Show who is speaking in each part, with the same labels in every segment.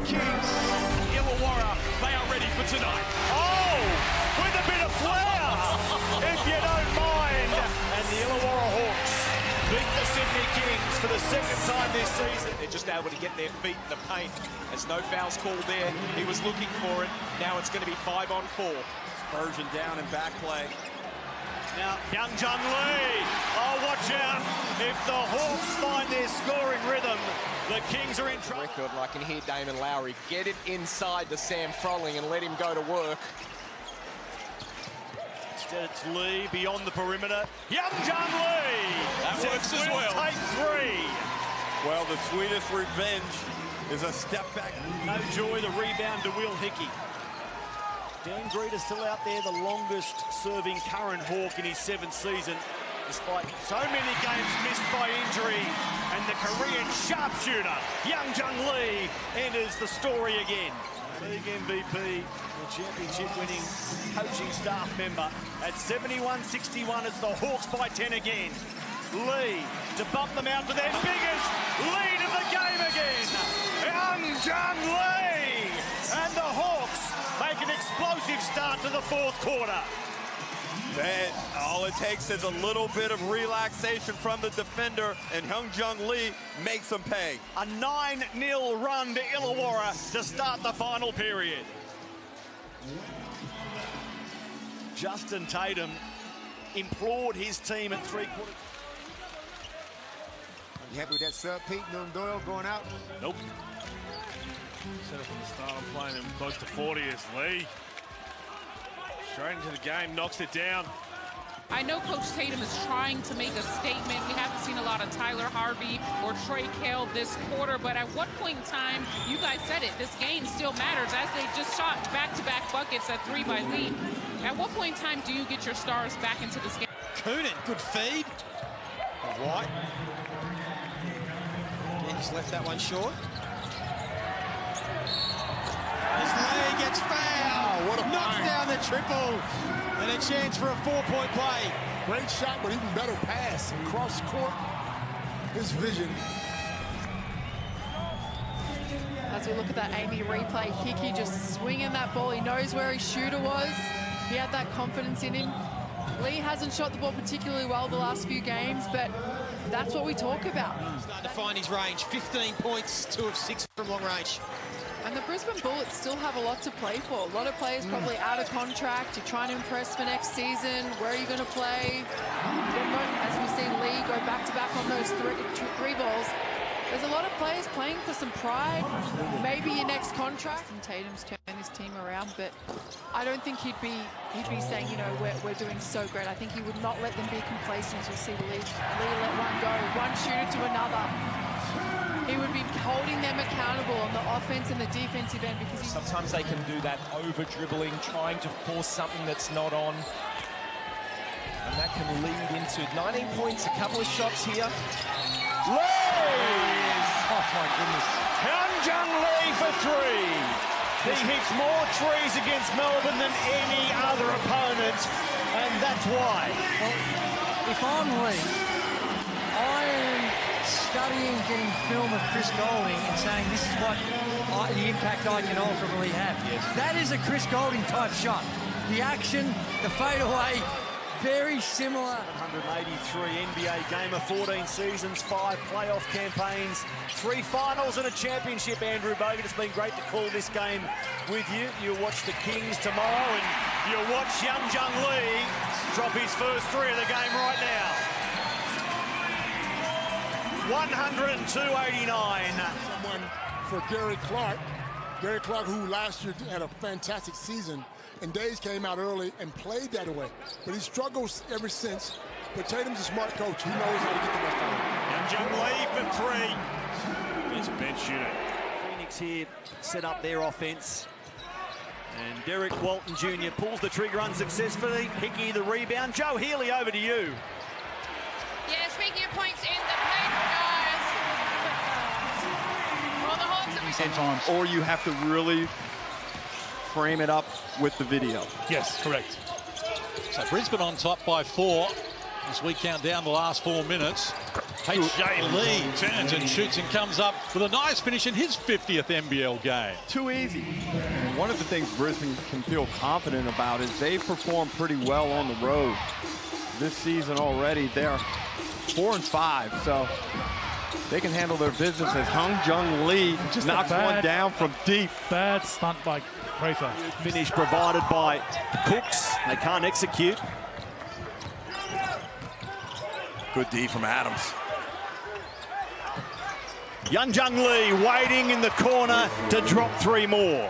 Speaker 1: Kings. Illawarra, they are ready for tonight. Oh, with a bit of flair, if you don't mind. And the Illawarra Hawks beat the Sydney Kings for the second time this season. They're just able to get their feet in the paint. There's no fouls called there. He was looking for it. Now it's going to be 5-on-4. Version down and back play. Now, Young Jung Lee. Oh, watch out. If the Hawks find their scoring rhythm, the Kings are in trouble.
Speaker 2: Record, I can hear Damon Lowry get it inside to Sam Froling and let him go to work.
Speaker 1: Instead, it's Lee beyond the perimeter. Young Jung Lee.
Speaker 3: That works as well.
Speaker 1: Take three.
Speaker 3: Well, the sweetest revenge is a step back.
Speaker 1: No joy, the rebound to Will Hickey. Dan Greeter still out there, the longest serving current Hawk in his 7th season, despite so many games missed by injury. And the Korean sharpshooter, Young Jung Lee, enters the story again. League MVP, the championship-winning coaching staff member at 71-61 as the Hawks by 10 again. Lee to bump them out to their biggest lead of the game again. Young Jung Lee and the Hawks make an explosive start to the 4th quarter.
Speaker 3: Then all it takes is a little bit of relaxation from the defender, and Young Jung Lee makes them pay.
Speaker 1: A 9-0 run to Illawarra to start the final period. Justin Tatum implored his team at 3/4.
Speaker 4: You happy with that sub, Pete? No Doyle going out?
Speaker 1: Nope.
Speaker 5: Set up from the start, I'm playing him close to 40 as Lee. Straight into the game, knocks it down.
Speaker 6: I know Coach Tatum is trying to make a statement. We haven't seen a lot of Tyler Harvey or Trey Kell this quarter, but at what point in time, you guys said it, this game still matters as they just shot back-to-back buckets at 3 by lead. At what point in time do you get your stars back into this game?
Speaker 7: Coonan, good feed. White. Yeah, he's left that one short. As Lee gets fouled,
Speaker 4: what a
Speaker 7: knocks
Speaker 4: find.
Speaker 7: down the triple, and a chance for a 4-point play.
Speaker 4: Great shot, but even better pass. Cross court. His vision.
Speaker 8: As we look at that Amy replay, Hickey just swinging that ball. He knows where his shooter was. He had that confidence in him. Lee hasn't shot the ball particularly well the last few games, but that's what we talk about.
Speaker 7: Starting to find his range. 15 points, 2 of 6 from long range.
Speaker 8: And the Brisbane Bullets still have a lot to play for. A lot of players probably out of contract. You're trying to impress for next season. Where are you going to play? As we see Lee go back-to-back on those three balls, there's a lot of players playing for some pride. Maybe your next contract. And Tatum's turned this team around, but I don't think he'd be saying, you know, we're doing so great. I think he would not let them be complacent. You'll see Lee let one go, one shooter to another. He would be holding them accountable on the offense and the defensive end because
Speaker 2: Sometimes they can do that over-dribbling, trying to force something that's not on. And that can lead into 19 points, a couple of shots here.
Speaker 1: Lee!
Speaker 2: Oh my goodness.
Speaker 1: Young Jung Lee for 3. He hits more trees against Melbourne than any other opponent, and that's why.
Speaker 9: Well, if I'm Lee, I am studying, getting film of Chris Golding and saying this is what the impact I can ultimately have.
Speaker 1: Yes.
Speaker 9: That is a Chris Golding type shot. The action, the fadeaway, very similar.
Speaker 1: 183 NBA game of 14 seasons, 5 playoff campaigns, 3 finals and a championship, Andrew Bogut. It's been great to call this game with you. You'll watch the Kings tomorrow and you'll watch Young Jung Lee drop his first 3 of the game right now. 102-89.
Speaker 4: Someone for Gary Clark. Gary Clark, who last year had a fantastic season, and Days came out early and played that way. But he struggles ever since. But Tatum's a smart coach. He knows how to get the best out of him.
Speaker 1: Young Jung Lee for 3.
Speaker 5: He's a bench shooter.
Speaker 1: Phoenix here set up their offense. And Derek Walton Jr. pulls the trigger unsuccessfully. Hickey the rebound. Joe Healy, over to you.
Speaker 6: Yeah, speaking of points in the paint, guys. Well, the Hawks have
Speaker 10: 10 times, or you have to really frame it up with the video.
Speaker 5: Yes, correct.
Speaker 11: So Brisbane on top by 4 as we count down the last 4 minutes. Jay Lee turns and shoots and comes up with a nice finish in his 50th NBL game.
Speaker 10: Too easy. One of the things Brisbane can feel confident about is they've performed pretty well on the road this season already. They're 4-5, so they can handle their business as Jung Lee
Speaker 12: Just
Speaker 10: knocks one down from deep.
Speaker 12: Bad stunt by Prather.
Speaker 1: Finish provided by Cooks. They can't execute.
Speaker 3: Good D from Adams.
Speaker 1: Jung Lee waiting in the corner to drop 3 more.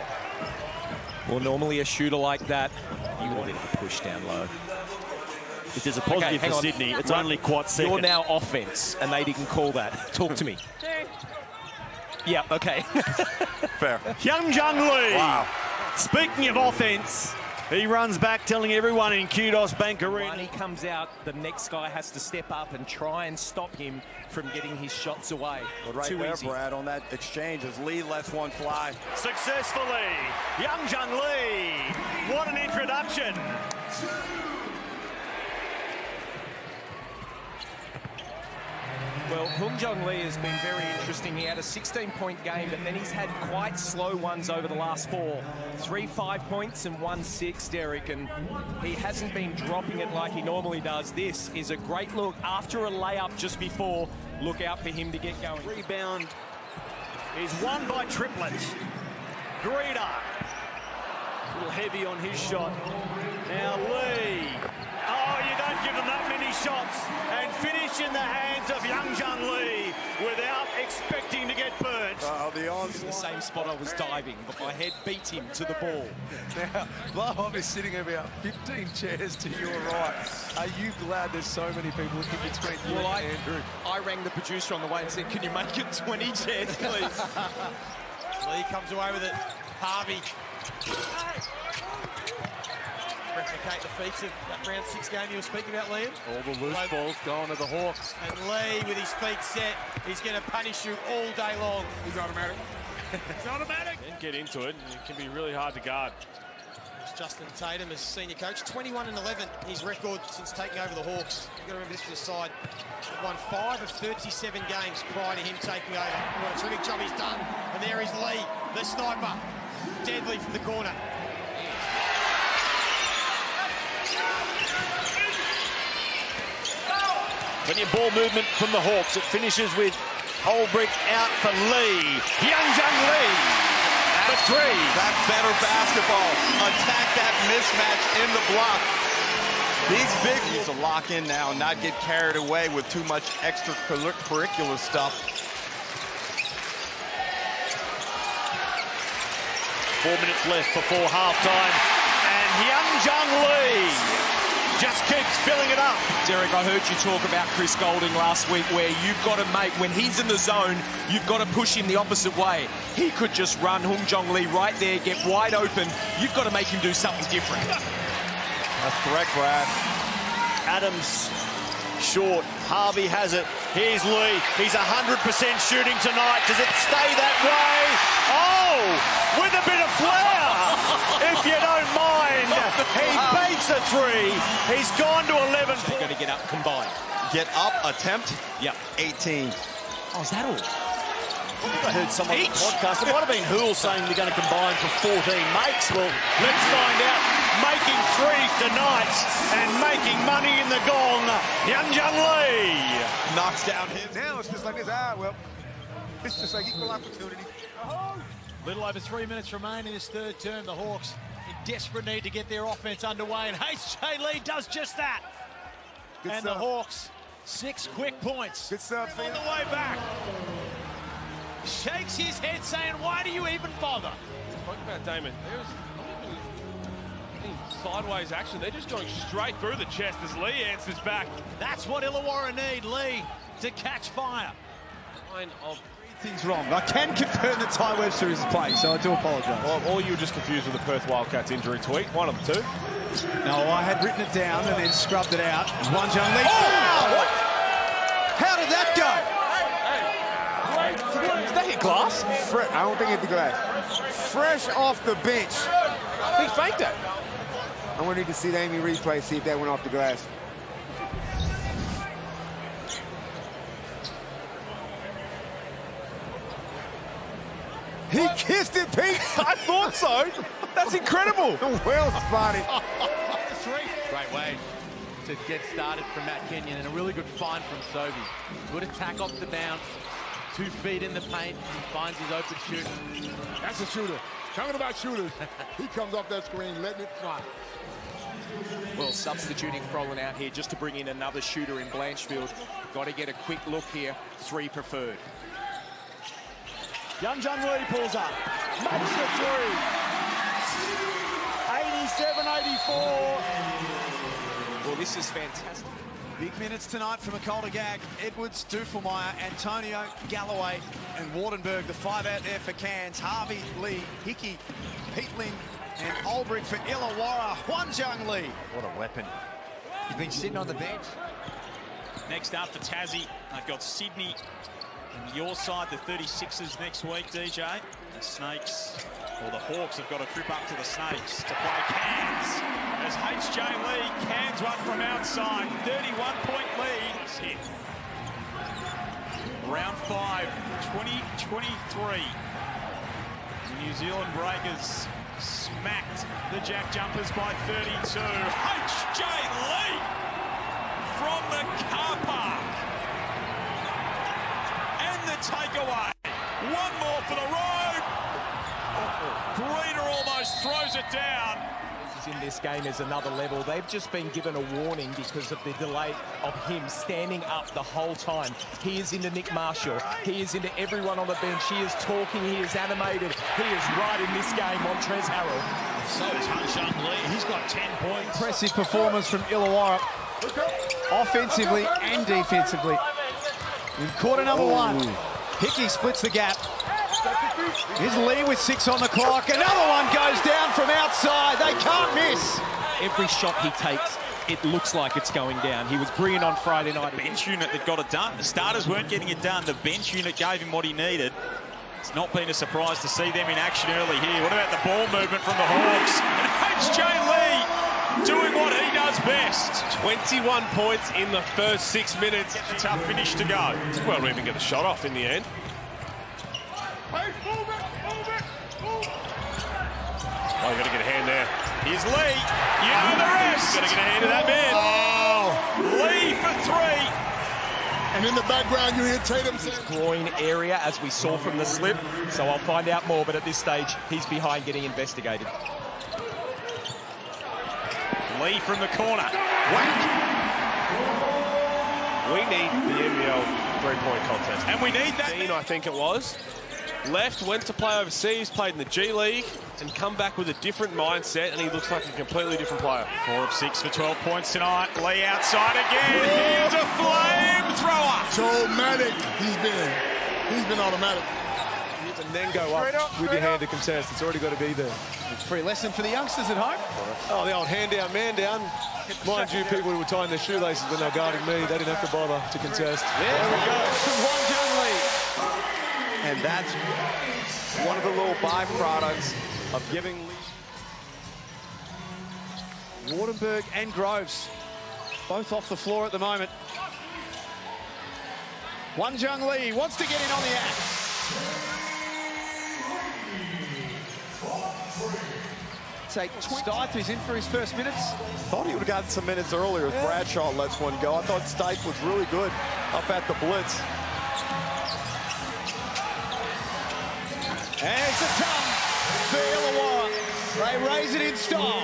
Speaker 2: Well, normally a shooter like that, you want him to push down low.
Speaker 1: It is a positive for Sydney. It's only quite second.
Speaker 2: You're now offense, and they didn't call that. Talk to me. Yeah, okay.
Speaker 3: Fair.
Speaker 1: Jung Lee.
Speaker 3: Wow.
Speaker 1: Speaking of offense, he runs back telling everyone in Kudos Bank Arena.
Speaker 2: When he comes out, the next guy has to step up and try and stop him from getting his shots away.
Speaker 3: Well, right
Speaker 2: Too
Speaker 3: there,
Speaker 2: easy.
Speaker 3: Brad, on that exchange as Lee lets one fly.
Speaker 1: Successfully, Jung Lee. What an introduction.
Speaker 2: Well, Jung Lee has been very interesting. He had a 16-point game, but then he's had quite slow ones over the last 4. 3 5-points and 1 6, Derek, and he hasn't been dropping it like he normally does. This is a great look after a layup just before. Look out for him to get going.
Speaker 1: Rebound is won by Triplett. Greeder. A little heavy on his shot. Now Lee. Oh, you don't give them that many shots. And finish in the hands of Jung Lee without expecting to get burnt.
Speaker 2: The same spot I was diving, but my head beat him to the ball.
Speaker 13: Now, Blow-Off is sitting about 15 chairs to your right. Are you glad there's so many people looking between you and Andrew?
Speaker 2: I rang the producer on the way and said, can you make it 20 chairs, please?
Speaker 7: Lee comes away with it. Harvey. Replicate the feats of that round 6 game you were speaking about, Liam.
Speaker 13: All the loose balls going to the Hawks.
Speaker 7: And Lee, with his feet set, he's going to punish you all day long.
Speaker 5: He's automatic. It's automatic. Then get into it. It can be really hard to guard.
Speaker 7: It's Justin Tatum as senior coach. 21-11, his record since taking over the Hawks. You've got to remember this for the side. They've won 5 of 37 games prior to him taking over. What a terrific job he's done. And there is Lee, the sniper. Deadly from the corner.
Speaker 1: Plenty of ball movement from the Hawks. It finishes with Holbrook out for Lee. Jung Lee for 3.
Speaker 3: That's better basketball. Attack that mismatch in the block. These big needs to lock in now and not get carried away with too much extracurricular stuff.
Speaker 1: 4 minutes left before halftime. And Jung Lee just keeps filling it up.
Speaker 2: Derek, I heard you talk about Chris Goulding last week where you've got to make, when he's in the zone, you've got to push him the opposite way. He could just run Jung Lee right there, get wide open. You've got to make him do something different.
Speaker 3: That's correct, Brad.
Speaker 1: Adams short. Harvey has it. Here's Lee. He's 100% shooting tonight. Does it stay that way? Oh, with a bit of flair, if you don't mind. He baits a 3. He's gone to 11.
Speaker 2: They're going to get up combined.
Speaker 3: Get up, attempt.
Speaker 2: Yep.
Speaker 3: 18.
Speaker 2: Oh, is that all?
Speaker 1: I heard someone on the podcast. It might have been Hool saying they're going to combine for 14 makes. Well, let's find out. Making 3 tonight and making money in the gong. Jung Lee
Speaker 3: knocks down his.
Speaker 13: Now it's just like this. Well, it's just like equal opportunity.
Speaker 7: Little over 3 minutes remain in this third term. The Hawks in desperate need to get their offense underway, and Jay Lee does just that.
Speaker 13: Good
Speaker 7: and
Speaker 13: stuff.
Speaker 7: the Hawks, 6 quick points.
Speaker 13: Good stuff,
Speaker 7: on the way back. Shakes his head saying, why do you even bother?
Speaker 5: Talk about Damon. There's sideways action. They're just going straight through the chest as Lee answers back.
Speaker 7: That's what Illawarra need, Lee, to catch fire.
Speaker 5: Line of
Speaker 13: Things wrong. I can confirm that Ty Webster is playing, so I do apologise.
Speaker 5: or you were just confused with the Perth Wildcats injury tweet. One of the two.
Speaker 13: No, I had written it down and then scrubbed it out. Jung Lee.
Speaker 3: Oh! What?
Speaker 13: How did that go?
Speaker 5: Did that hit glass?
Speaker 13: I don't think it hit the glass. Fresh off the bench.
Speaker 5: He faked it.
Speaker 13: I'm going to need to see the Amy replay, see if that went off the glass.
Speaker 14: He kissed it, Pete.
Speaker 10: I thought so. That's incredible.
Speaker 14: Well spotted.
Speaker 15: Great way to get started from Matt Kenyon, and a really good find from Sobey. Good attack off the bounce. 2 feet in the paint. He finds his open shoot.
Speaker 4: That's a shooter. Talking about shooters. He comes off that screen, letting it fly.
Speaker 2: Well, substituting Frolan out here just to bring in another shooter in Blanchfield. Got to get a quick look here. 3 preferred.
Speaker 1: Young Jung Lee pulls up. Makes the 3. 87-84.
Speaker 2: Well, this is fantastic.
Speaker 16: Big minutes tonight from Gag. Edwards, Dufelmeyer, Antonio, Galloway, and Wardenberg. The 5 out there for Cairns. Harvey, Lee, Hickey, Peatling, and Olbrich for Illawarra. Jung Lee.
Speaker 14: What a weapon. He's been sitting on the bench.
Speaker 17: Next up for Tassie, they've got Sydney and your side, the 36ers next week, DJ. The Snakes, or the Hawks, have got a trip up to the Snakes to play Cairns. As H.J. Lee, Cairns one from outside, 31-point lead. It's hit. Round 5, 2023. The New Zealand Breakers smacked the Jack Jumpers by 32. H.J. Lee from the car park. And the takeaway. One more for the road. Greener almost throws it down.
Speaker 2: In this game is another level. They've just been given a warning because of the delay of him standing up the whole time. He is into Nick Marshall. He is into everyone on the bench. He is talking. He is animated. He is right in this game, Montrezl Harrell.
Speaker 17: So is Jung Lee. He's got 10 points.
Speaker 14: Impressive performance from Illawarra, offensively and defensively. In quarter number 1, Hickey splits the gap. Here's Lee with 6 on the clock. Another one goes down from outside. They can't miss.
Speaker 2: Every shot he takes, it looks like it's going down. He was brilliant on Friday night.
Speaker 17: The bench unit that got it done. The starters weren't getting it done. The bench unit gave him what he needed. It's not been a surprise to see them in action early here. What about the ball movement from the Hawks? And H.J. Lee doing what he does best.
Speaker 5: 21 points in the first 6 minutes.
Speaker 17: Get the tough finish to go.
Speaker 5: Well, we even get the shot off in the end. Oh, you got to get a hand there.
Speaker 17: Here's Lee. You know the rest.
Speaker 5: Got to get a hand to that man.
Speaker 17: Oh, Lee for 3.
Speaker 4: And in the background, you hear Tatum saying,
Speaker 2: groin area, as we saw from the slip. So I'll find out more, but at this stage, he's behind getting investigated.
Speaker 17: Lee from the corner.
Speaker 5: Whack. We need the NBL three-point contest.
Speaker 17: And we need that.
Speaker 5: I think it was. Left, went to play overseas, played in the G League, and come back with a different mindset, and he looks like a completely different player.
Speaker 17: 4 of 6 for 12 points tonight. Lee outside again. Here's a flamethrower.
Speaker 4: so automatic he's been automatic.
Speaker 13: And then go up with your hand to contest. It's already got to be there.
Speaker 16: Free lesson for the youngsters at home.
Speaker 13: Oh, the old hand down, man down. Mind you, people who were tying their shoelaces when they were guarding me, they didn't have to bother to contest.
Speaker 16: There we go. Jung Lee.
Speaker 10: And that's one of the little byproducts of giving
Speaker 16: Wardenberg and Groves both off the floor at the moment. Jung Lee wants to get in on the act. Stith is in for his first minutes.
Speaker 10: Thought he would have gotten some minutes earlier as Bradshaw lets one go. I thought Stith was really good up at the blitz.
Speaker 16: And it's a tongue for Illawarra. They raise it in style.